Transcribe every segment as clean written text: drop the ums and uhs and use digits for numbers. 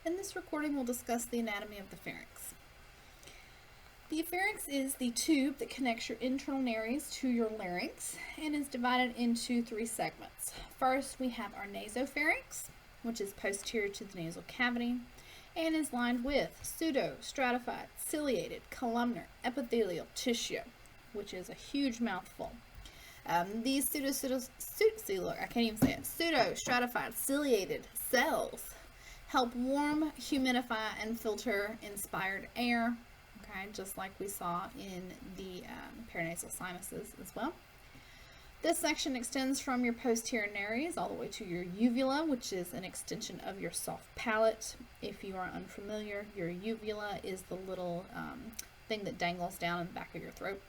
In this recording, we'll discuss the anatomy of the pharynx. The pharynx is the tube that connects your internal nares to your larynx and is divided into three segments. First, we have our nasopharynx, which is posterior to the nasal cavity and is lined with pseudo-stratified, ciliated, columnar, epithelial tissue, which is a huge mouthful. These pseudo-stratified, ciliated cells help warm, humidify, and filter inspired air, okay, just like we saw in the paranasal sinuses as well. This section extends from your posterior nares all the way to your uvula, which is an extension of your soft palate. If you are unfamiliar, your uvula is the little thing that dangles down in the back of your throat.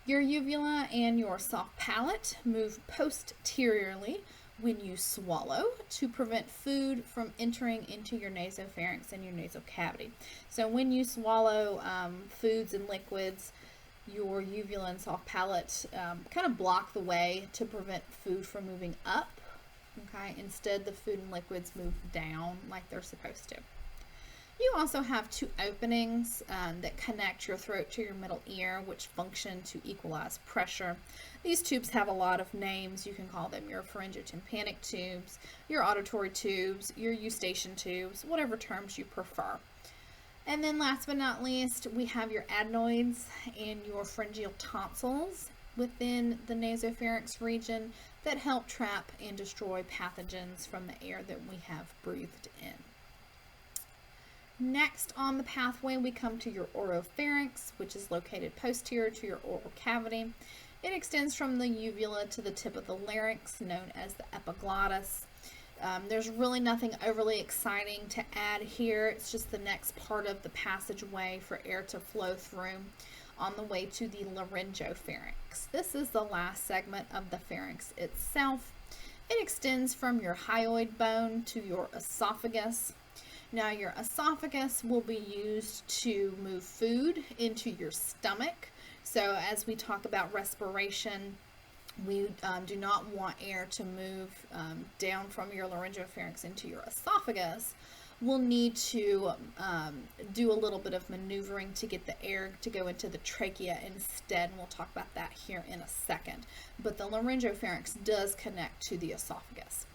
Your uvula and your soft palate move posteriorly when you swallow to prevent food from entering into your nasopharynx and your nasal cavity. So when you swallow foods and liquids, your uvula and soft palate kind of block the way to prevent food from moving up. Okay, instead the food and liquids move down like they're supposed to. You also have two openings that connect your throat to your middle ear, which function to equalize pressure. These tubes have a lot of names. You can call them your pharyngotympanic tubes, your auditory tubes, your eustachian tubes, whatever terms you prefer. And then last but not least, we have your adenoids and your pharyngeal tonsils within the nasopharynx region that help trap and destroy pathogens from the air that we have breathed in. Next on the pathway, we come to your oropharynx, which is located posterior to your oral cavity. It extends from the uvula to the tip of the larynx, known as the epiglottis. There's really nothing overly exciting to add here. It's just the next part of the passageway for air to flow through on the way to the laryngopharynx. This is the last segment of the pharynx itself. It extends from your hyoid bone to your esophagus. Now, your esophagus will be used to move food into your stomach. So as we talk about respiration, we do not want air to move down from your laryngopharynx into your esophagus. We'll need to do a little bit of maneuvering to get the air to go into the trachea instead, and we'll talk about that here in a second. But the laryngopharynx does connect to the esophagus.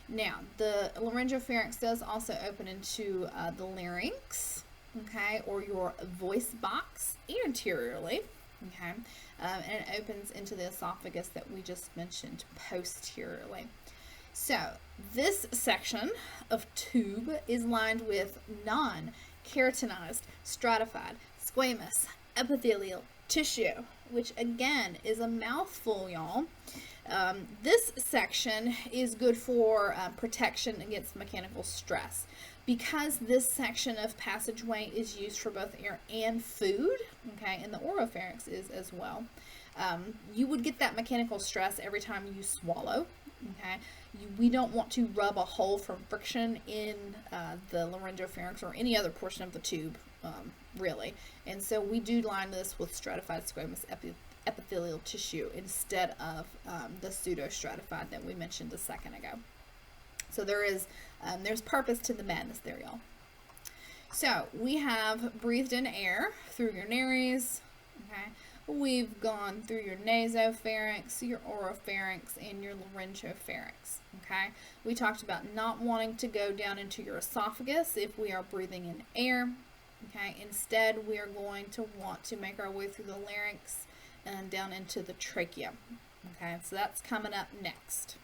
Now, the laryngopharynx does also open into the larynx, okay, or your voice box anteriorly, okay, and it opens into the esophagus that we just mentioned posteriorly. So, this section of tube is lined with non-keratinized, stratified, squamous, epithelial tissue, which again is a mouthful, y'all. This section is good for protection against mechanical stress. Because this section of passageway is used for both air and food, okay, and the oropharynx is as well, you would get that mechanical stress every time you swallow, okay. We don't want to rub a hole from friction in the laryngopharynx or any other portion of the tube, really. And so we do line this with stratified squamous epithelial tissue instead of the pseudo-stratified that we mentioned a second ago. So there's purpose to the madness there, y'all. So we have breathed in air through your nares, okay. We've gone through your nasopharynx, your oropharynx, and your laryngopharynx, okay. We talked about not wanting to go down into your esophagus if we are breathing in air, okay. Instead, we are going to want to make our way through the larynx and down into the trachea. Okay, so that's coming up next.